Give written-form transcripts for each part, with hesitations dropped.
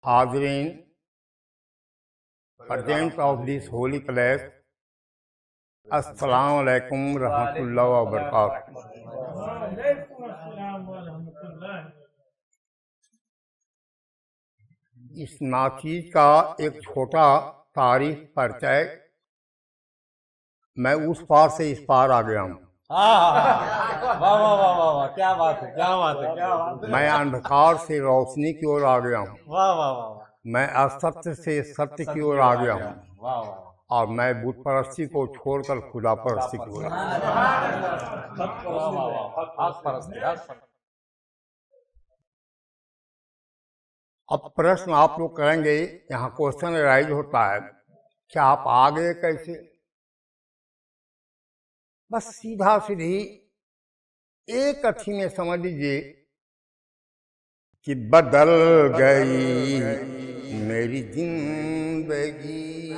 Hazreen, present of this holy place, Assalamu alaikum रहमतुल्लाहि व बरकातहू। इस नाचीज का एक छोटा तारीफ परिचय। मैं उस पार से इस पार आ गया हूँ। वाह वाह वाह वाह वाह, क्या बात है, क्या बात है, क्या बात है। मैं अंधकार से रोशनी की ओर आ गया हूँ। वाह वाह वाह वाह। मैं असत्य से सत्य की ओर आ गया हूँ। वाह वाह। और मैं बुत परस्ती को छोड़कर खुदा परस्ती की ओर। अब प्रश्न आप लोग करेंगे, यहाँ क्वेश्चन राइज होता है, क्या आप आ गए कैसे? बस सीधा सीधी एक अर्थी में समझ लीजिए कि बदल गई मेरी जिंदगी,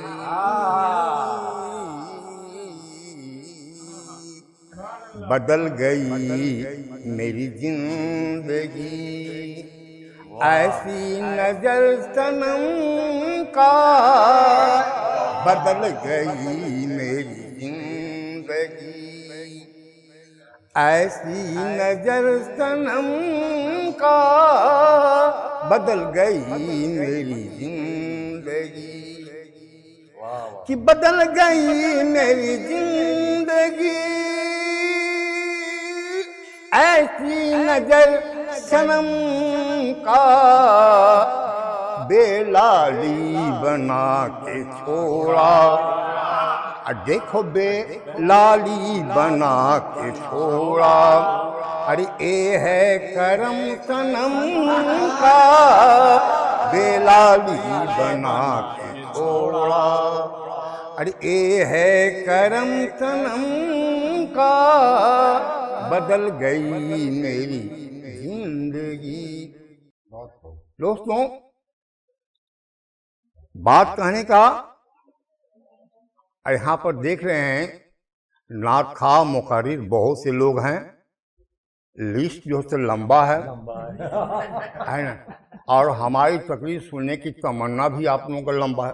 बदल गई मेरी जिंदगी, ऐसी नजर सनम का बदल गई मेरी जिंदगी, ऐसी नजर सनम का बदल गई मेरी जिंदगी, कि बदल गई मेरी जिंदगी, ऐसी नजर सनम का बेलाली बना के छोड़ा, देखो बेलाली बना के छोड़ा, अरे ए है करम सनम का बेलाली बना के छोड़ा, अरे ए है करम सनम का बदल गई मेरी जिंदगी। दोस्तों, बात कहने का, यहाँ पर देख रहे हैं नात खा मुकर्रिर बहुत से लोग हैं, लिस्ट जो से लंबा है ना, और हमारी तकरीर सुनने की तमन्ना भी आप लोगों का लंबा है।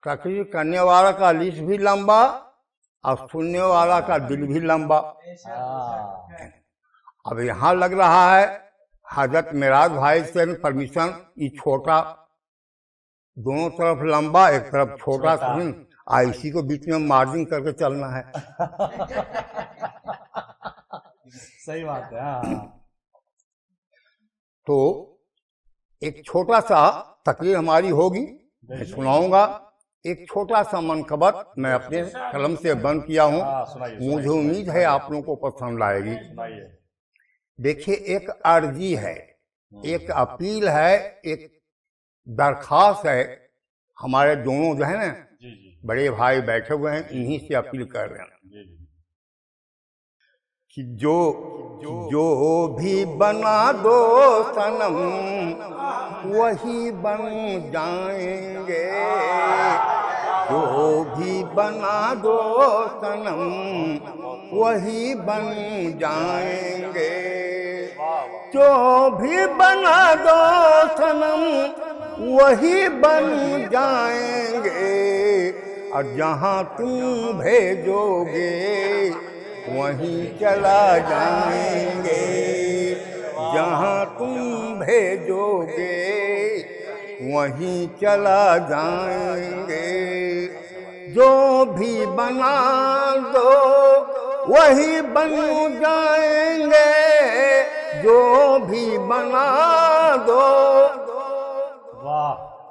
तकरीर करने वाला का लिस्ट भी लंबा और सुनने वाला का दिल भी लंबा। अब यहाँ लग रहा है हजरत मेराज भाई से परमिशन, ये छोटा दोनों तरफ लंबा एक तरफ छोटा सुन, इसी को बीच में मार्जिन करके चलना है। सही बात है। तो एक छोटा सा तकरीर हमारी होगी, मैं सुनाऊंगा। एक छोटा सा मनकबत मैं अपने कलम से बंद किया हूँ, मुझे उम्मीद है आप लोगों को पसंद आएगी। देखिए, एक अर्जी है, एक अपील है, एक दरखास्त है। हमारे दोनों जो है ना बड़े भाई बैठे हुए हैं, इन्हीं से अपील कर रहे हैं कि जो भी बना दो सनम वही बन जाएंगे, जो भी बना दो सनम वही बन जाएंगे, जो भी बना दो सनम वही बन जाएंगे, और जहाँ तुम भेजोगे वहीं चला जाएंगे, जहाँ तुम भेजोगे वहीं चला जाएंगे, जो भी बना दो वही बन जाएंगे, जो भी बना दो।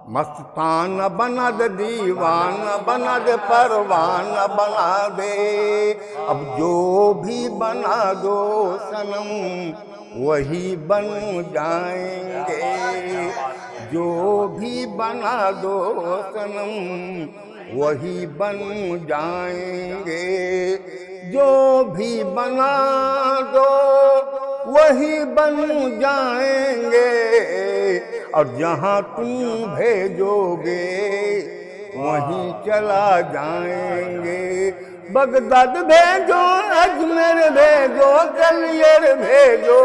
मस्तान बना दे, दीवाना बना दे, परवाना बना दे, अब जो भी बना दो सनम वही बन जाएंगे, जो भी बना दो सनम वही बन जाएंगे, जो भी बना दो वही बन जाएंगे, और जहाँ तुम भेजोगे वहीं चला जाएंगे। बगदाद भेजो, अजमेर भेजो, गलियर भेजो,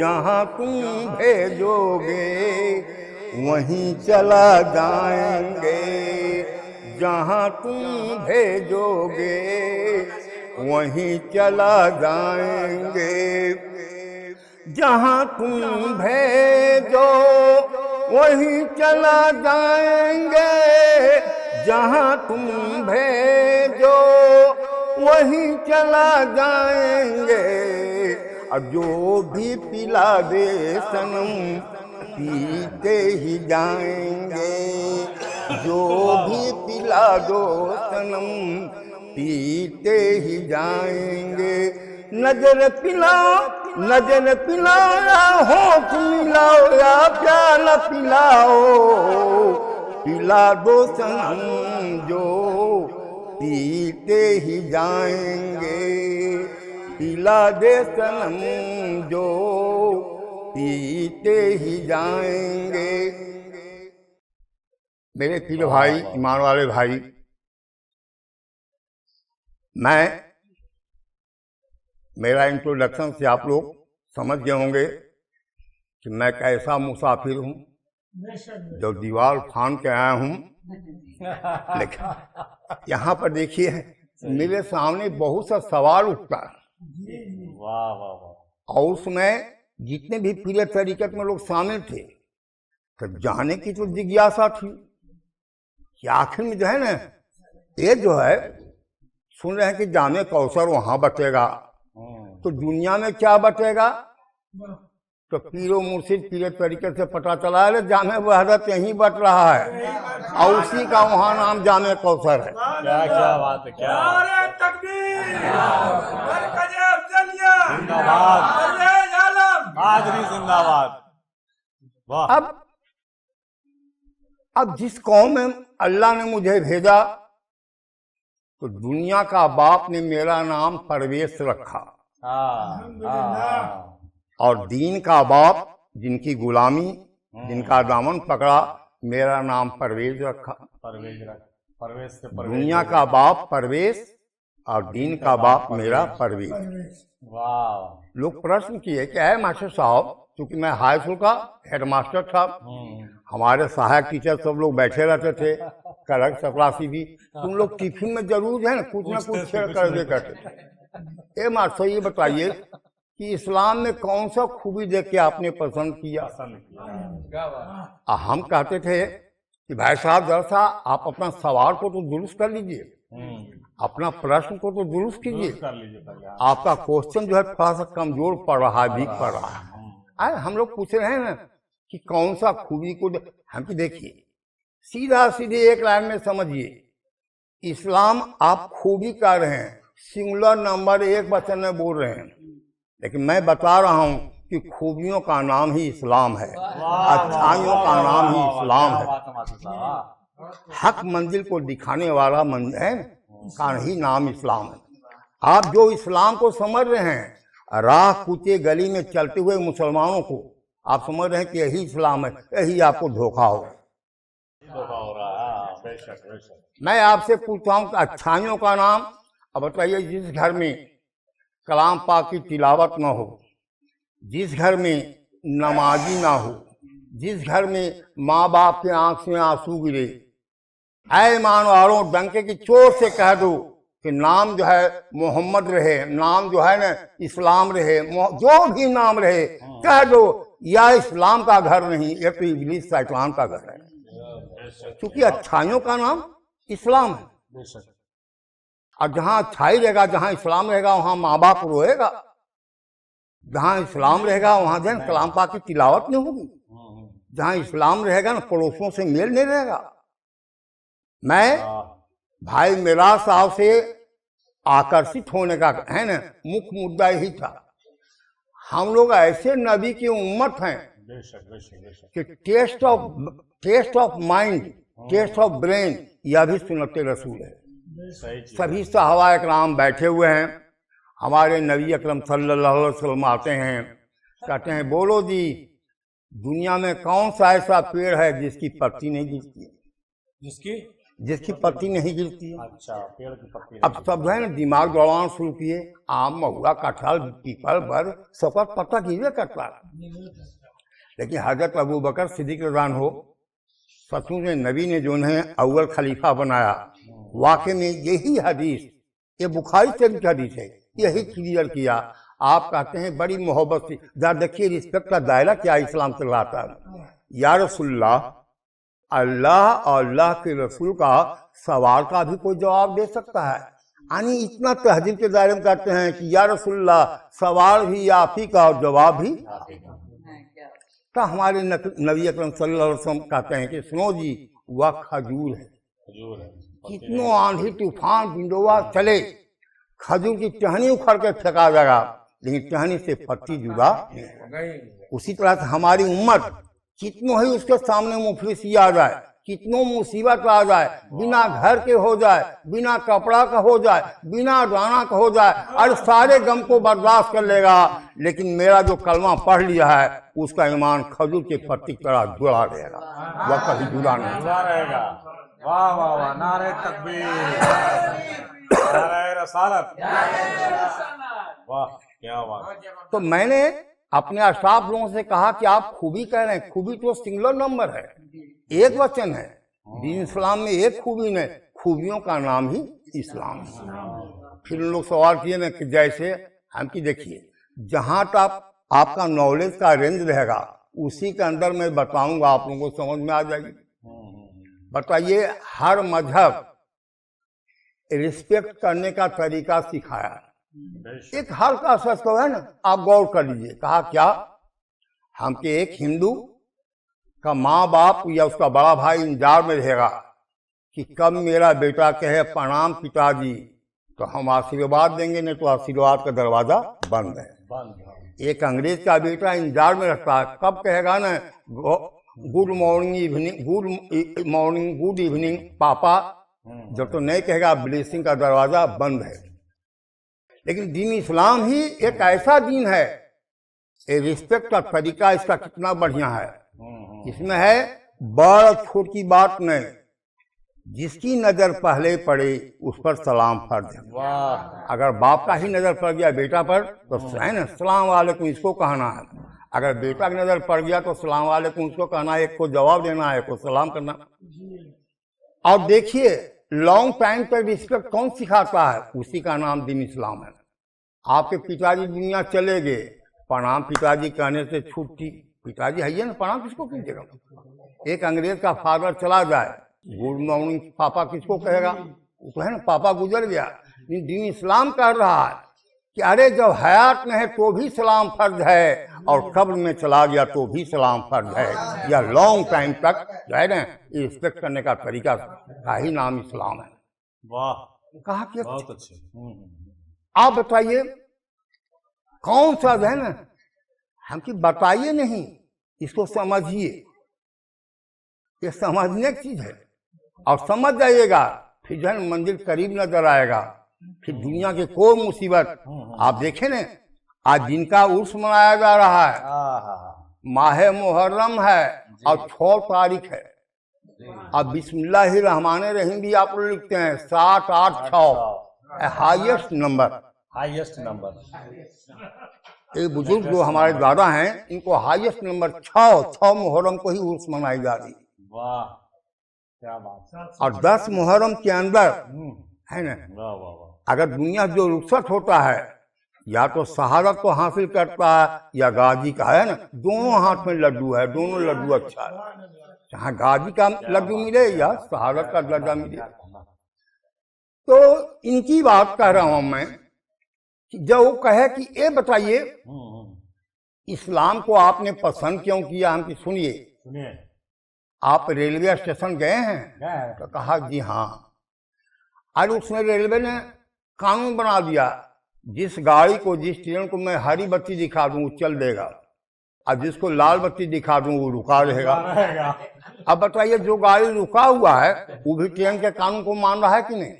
जहाँ तुम भेजोगे वहीं चला जाएंगे, जहाँ तुम भेजोगे वहीं चला जाएंगे, जहाँ तुम भेजो वहीं चला जाएंगे, जहाँ तुम भेजो वहीं चला जाएंगे। और जो भी पिला दे सनम पीते ही जाएंगे, जो भी पिला दो सनम पीते ही जाएंगे। नजर पिलाओ, नजर पिलाओ, या होठ मिलाओ, या प्याला पिलाओ, पिला दो सनम जो पीते ही जाएंगे, पिला दे सनम जो पीते ही जाएंगे। मेरे प्रिय भाई, ईमान वाले भाई, मेरा इंट्रोडक्शन से आप लोग समझ गए होंगे कि मैं कैसा मुसाफिर हूँ जो दीवार फान के आया हूँ। लेकिन यहाँ पर देखिए, मेरे सामने बहुत सा सवाल उठता है। वाह वाह वाह। और उसमें जितने भी पीर तरीकत में लोग शामिल थे, तो जाने की तो जिज्ञासा थी कि आखिर में जो है ना, ये जो है सुन रहे हैं कि जामे कौसर वहां बटेगा, तो दुनिया में क्या बटेगा? तो पीरो मुर्शिद पीर तरीके से पता चला है जामे वहदत यहीं बट रहा है, और उसी का वहां नाम जामे कौसर है। क्या क्या बात है, क्या जिंदाबाद, हाजरी जिंदाबाद। वाह। अब जिस कौम में अल्लाह ने मुझे भेजा, तो दुनिया का बाप ने मेरा नाम परवेश रखा, और दीन का बाप जिनकी गुलामी, जिनका दामन पकड़ा, मेरा नाम परवेज रखा। परवेज से दुनिया का बाप परवेश और दीन का बाप मेरा परवेज। वाह। लोग प्रश्न किए क्या है मास्टर साहब, क्योंकि मैं हाई स्कूल का हेडमास्टर था, हमारे सहायक टीचर सब लोग बैठे रहते थे, कलक चपरासी भी, तुम लोग टिफिन में जरूर है ना कुछ छेड़ कर दे करते थे। मास्टर ये बताइए कि इस्लाम में कौन सा खूबी देख के आपने पसंद किया? हम कहते थे कि भाई साहब जरा सा आप अपना सवाल को तो दुरुस्त कर लीजिए, अपना प्रश्न को तो दुरुस्त कीजिए, आपका क्वेश्चन जो है थोड़ा सा कमजोर पड़ रहा है, वीक पड़ रहा है। हम लोग पूछ रहे हैं ना कि कौन सा खूबी को, हम की देखिए सीधा सीधे एक लाइन में समझिए, इस्लाम आप खूबी कर रहे हैं, सिंगुलर नंबर एक वचन में बोल रहे हैं, लेकिन मैं बता रहा हूं कि खूबियों का नाम ही इस्लाम है, अच्छाइयों का नाम ही इस्लाम है। हक मंजिल को दिखाने वाला मंजिल है का ही नाम इस्लाम है। आप जो इस्लाम को समझ रहे हैं, राह कूचे गली में चलते हुए मुसलमानों को आप समझ रहे हैं कि यही इस्लाम है, यही आपको धोखा हो रहा है। मैं आपसे पूछता हूँ कि अच्छाइयों का नाम, अब बताइए, जिस घर में कलाम पाक की तिलावत न हो, जिस घर में नमाजी ना हो, जिस घर में माँ बाप के आंख में आंसू गिरे, ऐ ईमान वालों डंके की चोट से कह दो कि नाम जो है मोहम्मद रहे, नाम जो है ना इस्लाम रहे, जो भी नाम रहे कह दो, यह इस्लाम का घर नहीं, यह तो इब्लीस शैतान का घर है, क्योंकि अच्छाइयों का नाम इस्लाम है। और जहाँ अच्छाई रहेगा, जहाँ इस्लाम रहेगा, वहाँ माँ बाप रोएगा, जहाँ इस्लाम रहेगा वहाँ जो है कलाम पाक की तिलावत नहीं होगी, जहाँ इस्लाम रहेगा ना पड़ोसियों से मेल नहीं रहेगा। मैं भाई मेरा साहब से आकर्षित होने का है ना मुख्य मुद्दा यही था, हम लोग ऐसे नबी की उम्मत हैं कि test of mind, test of brain, यह भी सुन्नते रसूल है। सभी सहाबा इकराम बैठे हुए हैं, हमारे नबी अकरम सल्लल्लाहु अलैहि वसल्लम आते हैं, कहते हैं बोलो जी दुनिया में कौन सा ऐसा पेड़ है जिसकी पत्ती नहीं गिरती? जिसकी पत्ती नहीं गिरती है। अच्छा, पेड़ की पत्ती अब सब जो है ना दिमाग दौड़ाना शुरू किए, आम महुआ कटहल पीपल बर सबका पत्ता गिरवे करता है। लेकिन हजरत अबू बकर सिद्दीक रज़ियल्लाहु अन्हु सचमुच में नबी ने जो है अव्वल खलीफा बनाया, वाकई में यही हदीस, ये बुखारी शरीफ की हदीस है, यही क्लियर किया। आप कहते हैं बड़ी मोहब्बत से, जरा देखिए रिस्पेक्ट का दायरा क्या इस्लाम से लाता है। या रसूलल्लाह, अल्लाह और अल्लाह के रसूल का सवाल का भी कोई जवाब दे सकता है? यानी इतना तहजीब के दायरे में कहते हैं कि या रसूलल्लाह सवाल भी आप ही का और जवाब भी। तो हमारे नबी अकरम सल्लल्लाहु अलैहि वसल्लम कहते हैं कि सुनो जी, वह खजूर है, कितनों आंधी तूफान बिंडोवा चले, खजूर की टहनी उखड़ के फेंका जाएगा, लेकिन टहनी से पत्ती जुड़ा नहीं। उसी तरह से हमारी उम्मत कितनों ही उसके सामने मुफलिसी आ जाए, कितनों मुसीबत आ जाए, बिना घर के हो जाए, बिना कपड़ा का हो जाए, बिना दाना का हो जाए, और सारे गम को बर्दाश्त कर लेगा, लेकिन मेरा जो कलमा पढ़ लिया है उसका ईमान खजूर के पत्ती की तरह जुड़ा रहेगा, वह कभी जुड़ा नहीं रहेगा। वाह वाह वाह, नारे तकबीर, नारे रसालत, वाह क्या बात। तो मैंने अपने अशराफ लोगों से कहा कि आप खूबी कह रहे हैं, खूबी तो सिंगुलर नंबर है, एक वचन है। दीन इस्लाम में एक खूबी नहीं, खूबियों का नाम ही इस्लाम है। फिर लोग सवाल किए ना कि जैसे हम की देखिए, जहाँ तक आपका नॉलेज का रेंज रहेगा उसी के अंदर मैं बताऊंगा, आप लोगों को समझ में आ जाएगी। बताइए, हर मजहब रिस्पेक्ट करने का तरीका सिखाया। एक हल्का सा तो है ना, आप गौर कर लीजिए। कहा क्या, हम के एक हिंदू का माँ बाप या उसका बड़ा भाई इंतजार में रहेगा कि कब मेरा बेटा कहे प्रणाम पिताजी, तो हम आशीर्वाद देंगे, नहीं तो आशीर्वाद का दरवाजा बंद है। एक अंग्रेज का बेटा इंतजार में रहता है, कब कहेगा ना good morning evening, good evening पापा, जब तो नहीं कहेगा ब्लेसिंग का दरवाजा बंद है। लेकिन दीन इस्लाम ही एक ऐसा दीन है, ये रिस्पेक्ट का तरीका इसका कितना बढ़िया है। इसमें है बड़ छोट की बात नहीं, जिसकी नजर पहले पड़े उस पर सलाम फर्ज है। अगर बाप का ही नजर पड़ गया बेटा पर तो सलाम वालेकुम इसको कहना है, अगर बेटा की नजर पड़ गया तो सलाम वालेकुम उसको कहना है, एक को जवाब देना है, एक को सलाम करना। और देखिए लॉन्ग टाइम तक रिस्पेक्ट कौन सिखाता है, उसी का नाम दीन इस्लाम है। आपके पिताजी दुनिया चले गए, प्रणाम पिताजी कहने से छुट्टी, पिताजी है ना, प्रणाम किसको कीजिएगा। एक अंग्रेज का फादर चला जाए, गुड मॉर्निंग पापा किसको कहेगा, तो है ना पापा गुजर गया। दीन इस्लाम कह रहा है कि अरे जब हयात में है तो भी सलाम फर्ज है, और कब्र में चला गया तो भी सलाम फर्ज है। या लॉन्ग टाइम तक जो है ना रिस्पेक्ट करने का तरीका का ही नाम इस्लाम है। वाह, कहा कि बहुत अच्छे। आप बताइए कौन सा है ना, हमकी बताइए नहीं, इसको समझिए, ये समझने की चीज है, और समझ जाइएगा फिर जो है मंदिर करीब नजर आएगा। फिर दुनिया की कोई मुसीबत आप देखें ना, आज जिनका उर्स मनाया जा रहा है, माह मुहर्रम है और 6 तारीख है। अब बिस्मिल्लाहिर्रहमानिर्रहीम भी आप लोग लिखते हैं, 7, 8, 6 हाईएस्ट नंबर। एक बुजुर्ग जो हमारे दादा हैं, इनको हाईएस्ट नंबर 6 मुहर्रम को ही उर्स मनाई जा रही। वाह क्या बात। और 10 मुहर्रम के अंदर है ना, अगर दुनिया जो रुखसत होता है, या तो शहादत को हासिल करता है या गाजी का, है ना, दोनों हाथ में लड्डू है, दोनों लड्डू अच्छा है, चाहे गाजी का लड्डू मिले या शहादत का दर्जा मिले। तो इनकी बात कह रहा हूं मैं, जब वो कहे कि ये बताइए इस्लाम को आपने पसंद क्यों किया, हम की सुनिए। आप रेलवे स्टेशन गए हैं? तो कहा जी हाँ। आज उसने रेलवे ने कानून बना दिया, जिस गाड़ी को, जिस ट्रेन को मैं हरी बत्ती दिखा दूं वो चल देगा, और जिसको लाल बत्ती दिखा दूं वो रुका रहेगा। अब बताइए जो गाड़ी रुका हुआ है वो भी ट्रेन के कानून को मान रहा है कि नहीं?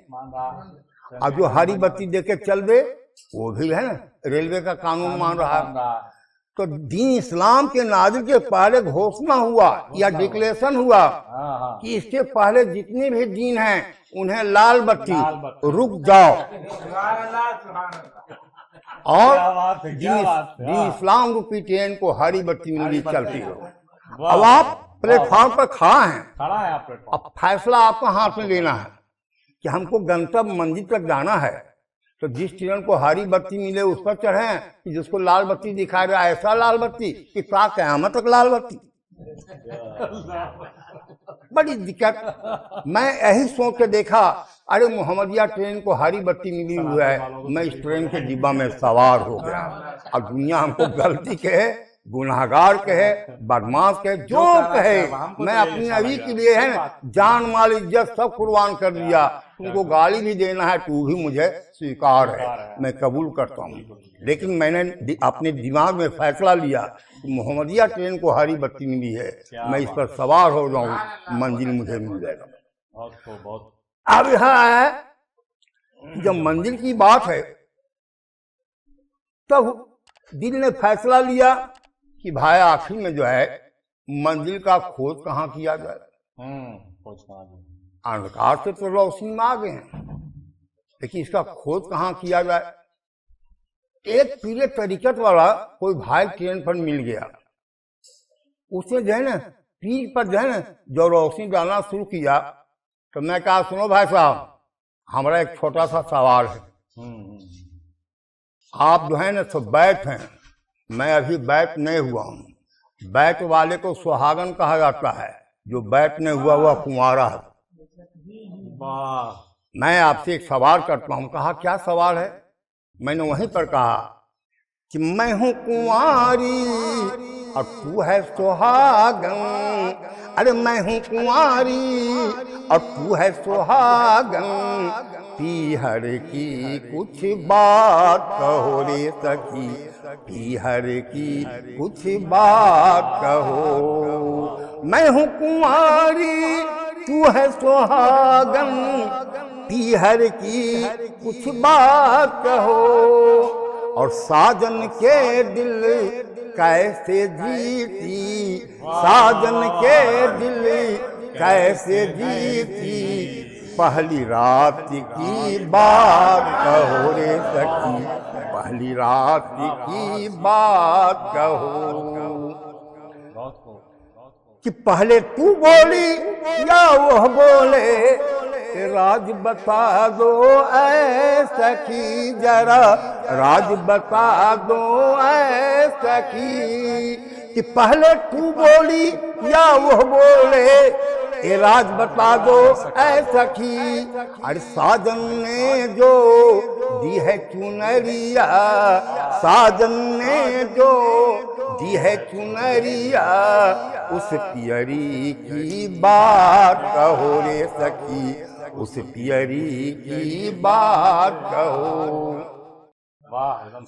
अब जो हरी बत्ती देके चल दे वो भी है ना रेलवे का कानून मान रहा है। तो दीन इस्लाम के नाज़िल के पहले घोषणा हुआ या डिक्लेरेशन हुआ हाँ हाँ कि इसके पहले जितने भी दीन हैं उन्हें लाल बत्ती लाल बत्ती। रुक जाओ, और क्या बात है, क्या बात है, दीन हाँ। इस्लाम रूपी ट्रेन को हरी बत्ती मिली हरी बत्ती। चलती हो। वाह, अब आप प्लेटफॉर्म पर खड़ा हैं, खड़ा है आप प्लेटफॉर्म। अब फैसला आपको हाथ में लेना है कि हमको गंतव्य मंजिल तक जाना है। तो जिस ट्रेन को हरी बत्ती मिले उस पर चढ़े, कि जिसको लाल बत्ती दिखाई दे ऐसा लाल बत्ती कि ता क़यामत तक लाल बत्ती। बड़ी दिक्कत। मैं यही सोच के देखा, अरे मोहम्मदिया ट्रेन को हरी बत्ती मिली हुई है, मैं इस ट्रेन के डिब्बा में सवार हो गया। अब दुनिया हमको गलती कहे, गुनाहगार कहे, बदमाश कहे, जो कहे, मैं अपनी नबी के लिए है ना जान माल इज्जत सब कुर्बान कर दिया। तुमको गाली भी देना है तो भी मुझे स्वीकार है, मैं कबूल करता हूँ। लेकिन मैंने अपने दिमाग में फैसला लिया कि मोहम्मदिया ट्रेन को हरी बत्ती मिली है, मैं इस पर सवार हो जाऊँ, मंजिल मुझे मिल जाएगा। बहुत अब यहाँ है जब मंजिल की बात है तब दिल ने फैसला लिया कि भाई आखिर में जो है मंजिल का खोज कहाँ किया जाए। अंधकार से तो रोशनी में आ गए हैं, लेकिन इसका खोज कहाँ किया जाए। एक पीले तरीकत वाला कोई भाई ट्रेन पर मिल गया, उसने जो है ना पील पर जो है ना जो रोशनी डालना शुरू किया। तो मैं कहा सुनो भाई साहब, हमारा एक छोटा सा सवाल है। आप जो है ना सब बैठ हैं, मैं अभी बैठ नहीं हुआ हूँ। बैठ वाले को सुहागन कहा जाता है, जो बैठ नहीं हुआ हुआ कुंवारा है। मैं आपसे एक सवाल करता हूँ। कहा क्या सवाल है। मैंने वहीं पर कहा कि मैं हूँ कुंवारी और तू है सुहागन। अरे मैं हूँ कुंवारी और तू है सुहागन, पीहर की कुछ बात कहो रे सखी, पीहर की कुछ बात कहो। मैं हूँ कुंवारी तू है सुहागन, पीहर की कुछ बात कहो। और साजन के दिल कैसे जीती, साजन के दिल कैसे जीती, पहली रात की बात कहो रे सखी, पहली रात की बात कहो। कि पहले तू बोली या वह बोले, राज बता दो ऐ सखी, जरा राज बता दो ऐ सखी। कि पहले तू बोली या वह बोले, ए राज बता दो ऐ सखी। अरे साजन ने जो दी है चुनरिया, साजन ने जो दी है चुनरिया, उस पियरी की बात कहो रे सखी, उस पियरी की बात कहो।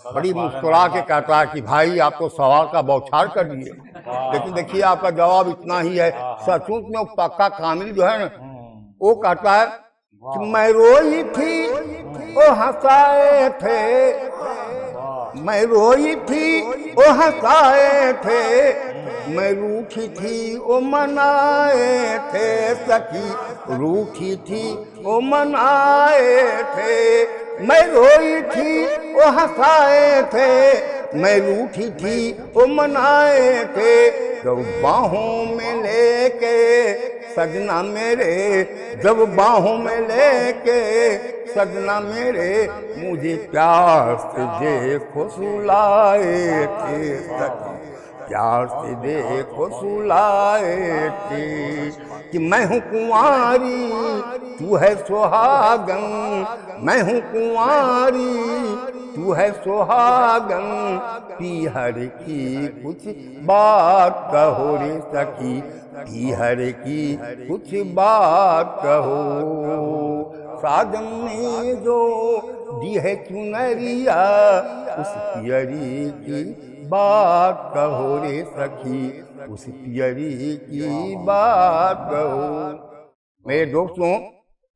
बड़ी मुस्कुरा के कहता है कि भाई आप तो सवाल का बौछार कर दिए, लेकिन देखिए आपका जवाब इतना ही है। सचमुच में पक्का कामिल जो है ना, वो कहता है कि मैं रोई थी वो हंसाए थे, मैं रोई थी वो हंसाए थे, मैं रूठी थी वो मनाए थे सखी, रूठी थी वो मनाए थे। मैं रोई थी वो हंसाए थे, मैं रूठी थी वो मनाए थे। जब बाहों में लेके सजना मेरे, जब बाहों में लेके सजना मेरे, मुझे प्यार से देखो सुलाए थे सखी, प्यार से देखो सुलाए थे। कि मैं हूँ कुंवारी तू है सुहागन, मैं हूँ कुंवारी तू है सुहागन, पीहर की कुछ बात कहो रे सखी, पीहर की कुछ बात कहो। साजन ने जो दी है चुनरिया, उस पियरी की बात कहो रे सखी, उस पियरी की बात कहो। मेरे दोस्तों,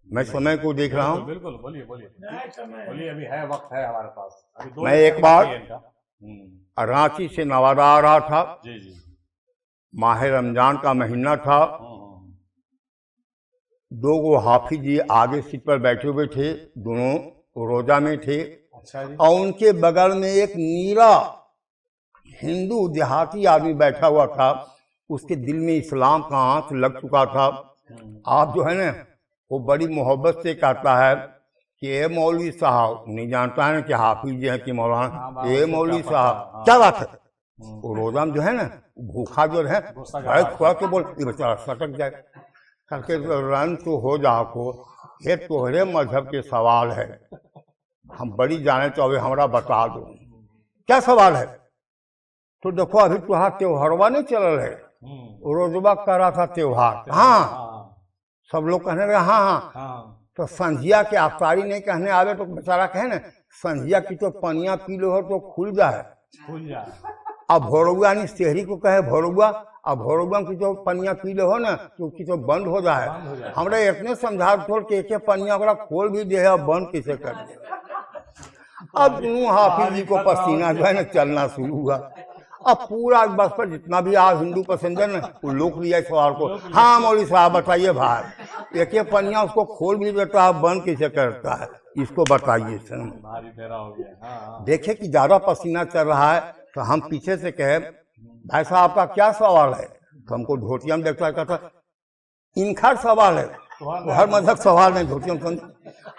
मैं समय को देख रहा हूँ। बिल्कुल बोलिए बोलिए बोलिए, अभी है वक्त है हमारे पास। अभी मैं एक बार रांची से नवादा आ रहा था। जी जी। माह रमजान का महीना था। दो गो हाफिज जी आगे सीट पर बैठे हुए थे, दोनों रोजा में थे। अच्छा जी। और उनके बगल में एक नीला हिंदू देहाती आदमी बैठा हुआ था। उसके दिल में इस्लाम का आंच लग चुका था। आप जो है ना, वो बड़ी मोहब्बत से कहता है कि ए मौलवी साहब, नहीं जानता है ना कि हाफिज जी हैं कि मौलाना, ए मौलवी साहब क्या बात है। वो रोजा में जो है ना, भूखा जो है बड़े थोड़ा के बोल, ये बेचारा सटक जाए करके रन तो हो जा को, ये तोहरे मजहब के सवाल है, हम बड़ी जाने चाहे हमरा बता दो क्या सवाल है। तो देखो अभी तुहार त्योहारवा नहीं चल रहे, रोजबा कर रहा था त्योहार। हाँ, सब लोग कहने लगे हाँ हाँ। तो संझिया के अफ्तारी नहीं कहने आवे तो बेचारा कहे ना, संझिया की तो पनिया पी लो हो तो खुल जाए। अब भोरुआ नहीं शहरी को कहे भोरुआ, अब भोरुआ की तो पनिया पी लो हो ना तो की तो बंद हो जाए। हमरा इतने समझा छोड़ के एक पनिया खोल भी दे, अब बंद कैसे कर दे। अब हाफिज जी को पसीना जो है ना चलना शुरू हुआ। अब पूरा बस पर जितना भी आप हिंदू पैसेंजर ना, वो लोग लिया सवाल को, हाँ मौलवी साहब बताइए भाई, एक पनिया उसको खोल भी देता है, बंद कैसे करता है, इसको बताइए सर। भारी फेरा हो गया। देखे कि ज्यादा पसीना चल रहा है तो हम पीछे से कहे भाई साहब आपका क्या सवाल है। तो हमको धोतिया में देखता कहता इनका सवाल है, तो हर मजहब सवाल नहीं, धोतिया में समझ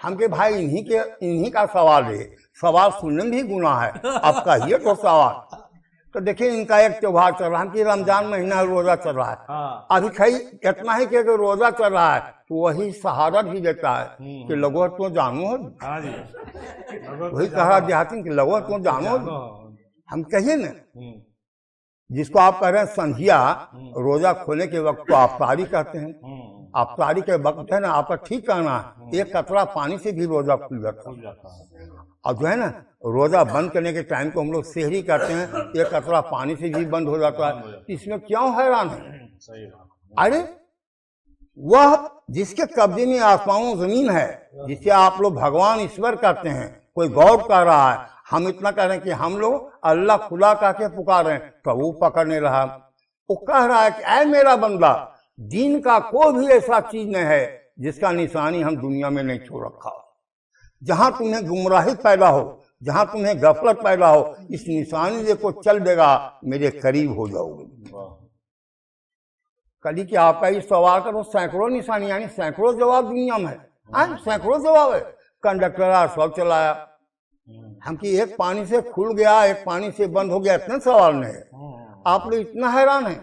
हम के भाई इन्हीं का सवाल है, सवाल सुनने में भी गुनाह है, आप कहिए तो सवाल। तो देखिए इनका एक त्योहार चल रहा है कि रमजान महीना रोजा चल रहा है। अभी खाई इतना ही कि रोजा चल रहा है तो वही शहादत भी देता है कि लगो तो जानो हो। वही कहा देहाती कि लगो तो जानो। हम कहिए ना, जिसको आप कह रहे हैं संझिया रोजा खोलने के वक्त तो अफ्तारी कहते हैं। अफ्तारी के वक्त है ना, आपका ठीक कहना है, एक कतरा पानी से भी रोजा खुल जाता है। और जो है ना, रोजा बंद करने के टाइम को हम लोग सेहरी करते हैं, एक कतरा पानी से भी बंद हो जाता है। इसमें क्यों हैरान है। अरे वह जिसके कब्जे में आसमान जमीन है, जिसे आप लोग भगवान ईश्वर कहते हैं, कोई गौर कर रहा है, हम इतना कह रहे हैं कि हम लोग अल्लाह खुदा कह के पुकार रहे हैं, तो वो पकड़ नहीं रहा। वो कह रहा है कि ऐ मेरा बंदा, दीन का कोई भी ऐसा चीज नहीं है जिसका निशानी हम दुनिया में नहीं छोड़ रखा। जहां तुम्हें गुमराही पैदा हो, जहां तुम्हें गफलत पैदा हो, इस निशानी देखो चल देगा, मेरे करीब हो जाओगे। कली कि आपका इस सवाल का तो सैकड़ों निशानी, यानी सैकड़ों जवाब दुनिया में है, सैकड़ों जवाब है। कंडक्टर सब चलाया, हम कि एक पानी से खुल गया, एक पानी से बंद हो गया, इतने सवाल नहीं है। आप लोग इतना हैरान है।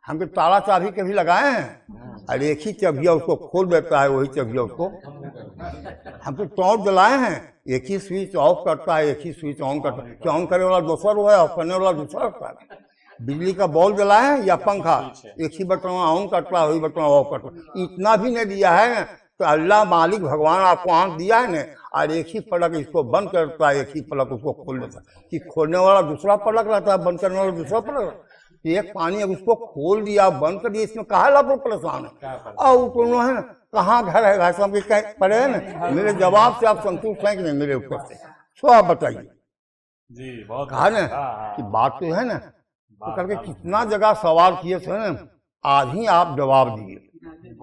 हम के ताला चाबी कभी लगाए हैं, और एक ही चबिया उसको खोल देता है, वही चबिया उसको। हम तो टॉर्च जलाए हैं, एक ही स्विच ऑफ करता है, एक ही स्विच ऑन करता है। क्या ऑन करने वाला दूसरा है, ऑफ करने वाला दूसरा होता है। बिजली का बॉल जलाए हैं या पंखा, एक ही बटन ऑन करता है, वही बटन ऑफ करता है। इतना भी नहीं दिया है तो अल्लाह मालिक भगवान आपको आंख दिया है ना, और एक ही पलक इसको बंद करता है, एक ही पलक उसको खोल देता है। कि खोलने वाला दूसरा पलक रहता है, बंद करने वाला दूसरा पलक। एक पानी अब उसको खोल दिया, बंद कर दिया, इसमें कहा आप लोग परेशान है। और दोनों है ना, कहाँ घर है, घर सब पड़े है ना। मेरे जवाब से आप संतुष्ट हैं कि नहीं मेरे ऊपर से, तो आप बताइए जी। बहुत कहा ना कि बात तो है ना, तो करके कितना जगह सवाल किए थे ना, आज ही आप जवाब दिए।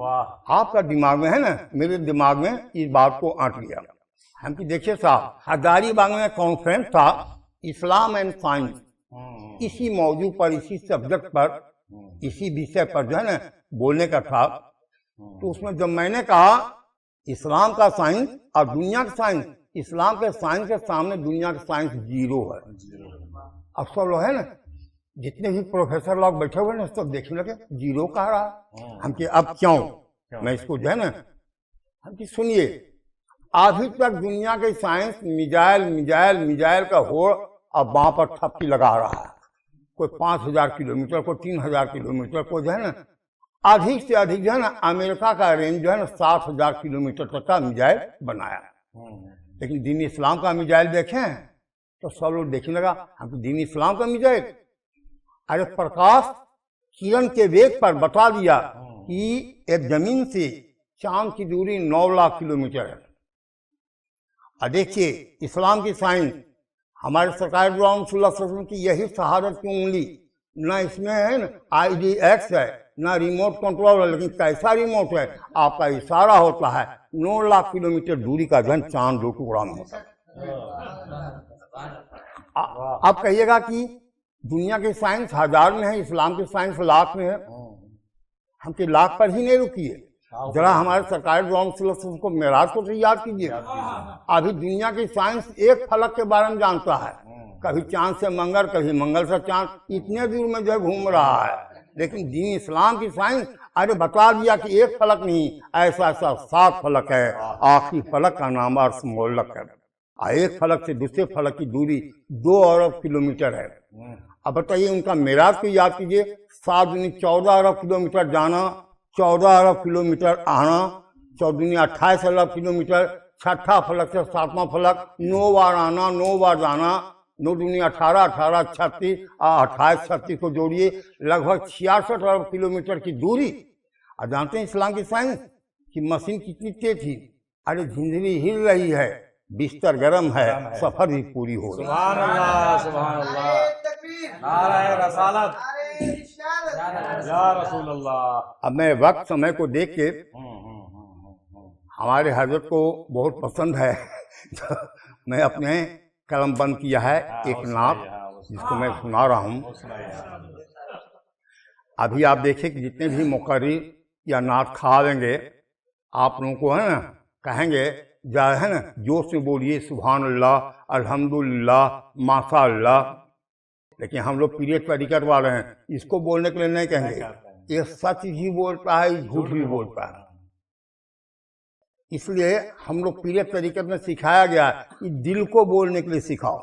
आपका दिमाग में है ना, मेरे दिमाग में इस बात को आंट लिया। हम कि देखिए साहब, हजारीबाग में कॉन्फ्रेंस था इस्लाम एंड साइंस, इसी मौजू पर, इसी सब्जेक्ट पर, इसी विषय पर जो है ना बोलने का था। तो उसमें जब मैंने कहा इस्लाम का साइंस और दुनिया का साइंस, इस्लाम के साइंस के सामने दुनिया का साइंस जीरो है। अब सब लोग है ना, जितने भी प्रोफेसर लोग बैठे हुए ना, सब देखने लगे जीरो कह रहा। हम कि अब क्यों, मैं इसको जो है ना, हम कि सुनिए, अभी तक दुनिया के साइंस मिजाइल का हो, अब वहां पर थपकी लगा रहा है। कोई 5000 किलोमीटर, कोई 3000 किलोमीटर, कोई जो है ना अधिक से अधिक जो है ना, अमेरिका का रेंज जो है ना 7000 किलोमीटर तक का मिजाइल बनाया। लेकिन दीन इस्लाम का मिजाइल देखें तो सब लोग देखने लगा, हम दीन इस्लाम का मिजाइल, अरे प्रकाश किरण के वेग पर बता दिया कि एक जमीन से चांद की दूरी 9 लाख किलोमीटर है। और देखिए इस्लाम की साइंस हमारे सरकार सल्लल्लाहु अलैहि वसल्लम की यही शहादत की उंगली, ना इसमें है ना IDX है, ना रिमोट कंट्रोल है, लेकिन कैसा रिमोट है, आपका इशारा होता है 9 लाख किलोमीटर दूरी का जन चांद दो टुकड़ा में होता है। आप कहिएगा कि दुनिया की साइंस 1000 में है, इस्लाम की साइंस लाख में है। हम कि लाख पर ही नहीं रुकिए, जरा हमारे सरकार को मेराज को तो याद कीजिए। अभी दुनिया की साइंस एक फलक के बारे में जानता है, कभी चांद से मंगल, कभी मंगल से चांद, इतने दूर में जो घूम रहा है। लेकिन दीन इस्लाम की साइंस अरे बता दिया कि एक फलक नहीं, ऐसा ऐसा 7 फलक है, आखिरी फलक का नाम अर्श मोलक है। एक फलक से दूसरे फलक की दूरी 2 अरब किलोमीटर है। अब बताइए उनका मेराज को याद कीजिए, 7 दूनी 14 अरब किलोमीटर जाना, 14 अरब किलोमीटर आना, 14 दूनी 28 अरब किलोमीटर, छठा फलक से 7वां फलक, 9 बार आना, 9 बार जाना, 9 दूनी 18, 18 36, 28 36 को जोड़िए, लगभग 66 अरब किलोमीटर की दूरी। और जानते हैं इस्लाम की साइंस की मशीन कितनी तेज थी? अरे जिंदगी हिल रही है, बिस्तर गर्म है, सफर भी पूरी हो रही है। सुभान अल्लाह, सुभान अल्लाह, नारे रसालत, या रसूल अल्लाह। अब मैं वक्त समय को देख के हमारे हजरत को बहुत पसंद है तो मैं अपने कलम बंद किया है एक नात जिसको मैं सुना रहा हूँ। अभी आप देखिए कि जितने भी मुकर्री या नात खा लेंगे, आप लोगों को है ना कहेंगे जा है ना जोश में बोलिए सुभान अल्लाह, अल्हम्दुलिल्लाह, माशा अल्लाह। लेकिन हम लोग पीरियड तरीक़त वाले हैं, इसको बोलने के लिए नहीं कहेंगे। ये सच भी बोलता है, झूठ भी बोलता है। इसलिए हम लोग पीरियड तरीक़त में सिखाया गया है कि दिल को बोलने के लिए सिखाओ।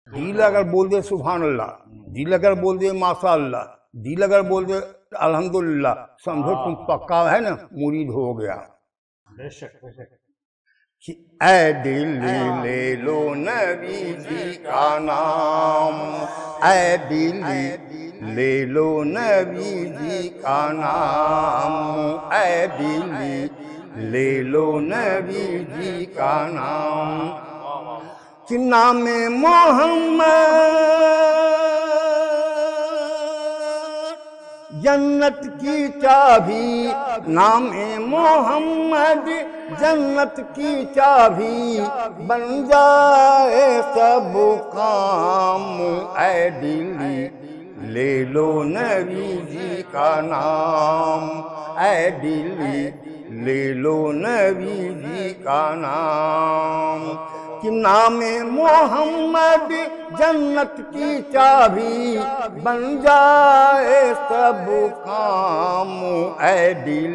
दिल अगर बोल दे सुभान अल्लाह, दिल अगर बोल दे माशा अल्लाह, दिल अगर बोल दे अल्हम्दुलिल्लाह, समझो तुम पक्का है ना मुरीद हो गया। ऐ दिल ले लो नबी जी का नाम, ऐ दिल ले लो नबी जी का नाम, ऐ दिल ले लो नबी जी का नाम। कि नाम मोहम्मद जन्नत की चाबी, नाम मोहम्मद जन्नत की चाबी, बन जाए सब काम। ऐ दिल ले लो नबी जी का नाम, ऐ दिल ले लो नबी जी का नाम। कि नाम मोहम्मद जन्नत की चाबी, बन जाए सब काम। ऐ दिल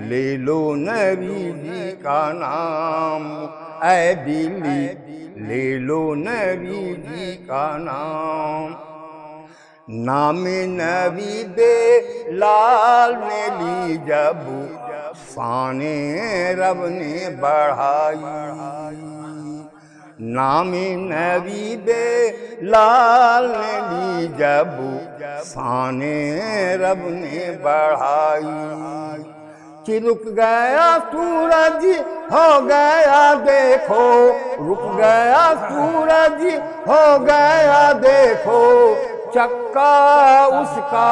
ले लो नबी जी का नाम, ऐ दिल ले लो नबी जी का नाम। नाम नबी बे लाल ने ली जब शाने रब ने बढ़ाई। नाम नबी बे लाल ने ली जब शाने रब ने बढ़ाई। कि रुक गया सूरज हो गया देखो, रुक गया सूरज हो गया देखो, चक्का उसका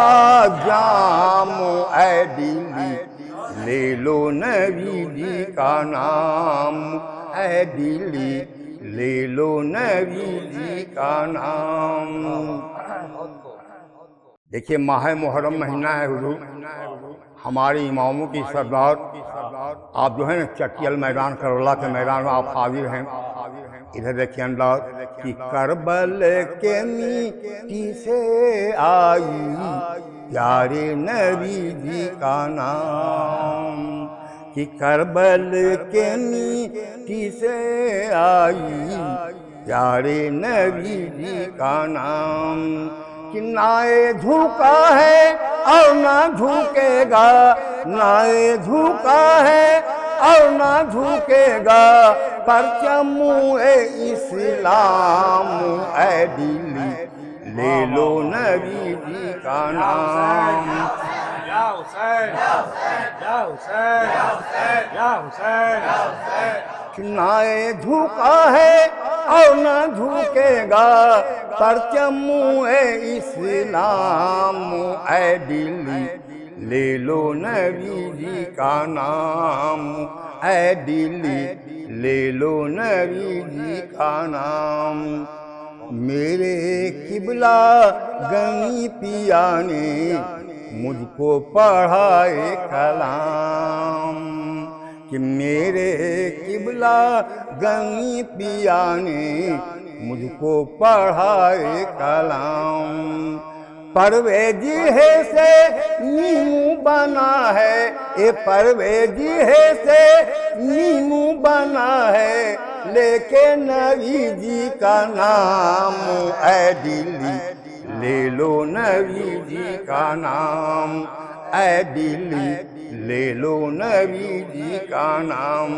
जाम। ऐ दिल ले लो नबी जी का नाम, ऐ दिल ले लो नबी जी का नाम। देखिए माह मुहर्रम महीना है हुजूर, हमारे इमामों की सरदार आप जो है ना चटियल मैदान करबला के मैदान में आप हाजिर हैं। इधर देखिए अंदाज कि करबल के मिट्टी से आई प्यारे नबी जी का नाम। कि करबल के मिट्टी से आई प्यारे नबी जी का नाम। कि नाए झुका है और ना झुकेगा, नाए झुका है और ना झुकेगा, परचम-ए इस्लाम। ऐ दिल ले लो नबी जी का नाम। या हुसैन, या हुसैन, या हुसैन। नाए झुका है और न झुकेगा परचम इस्लाम। ऐ दिल्ली ले लो नबी जी का नाम, ऐ दिल्ली ले लो नबी जी का नाम। मेरे किबला गनी पिया ने मुझको पढ़ाए कलाम, कि मेरे किबला गनी पिया ने मुझको पढ़ाए कलाम। परवेज है से नीमू बना है, ये परवेज है से नीमू बना है, लेके नबी जी का नाम। ऐ दिल्ली ले लो नबी जी का नाम, ऐ दिल्ली ले लो नबी जी का नाम।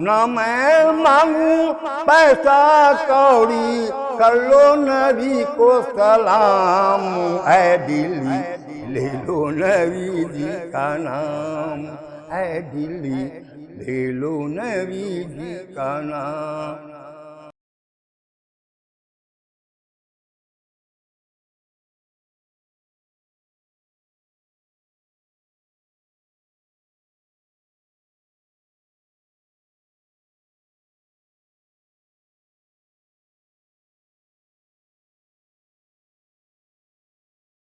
न मैं मांगू पैसा कौड़ी, कर लो नबी को सलाम। ऐ दिल्ली ले लो नबी जी का नाम, ऐ दिल्ली ले लो नबी जी का नाम।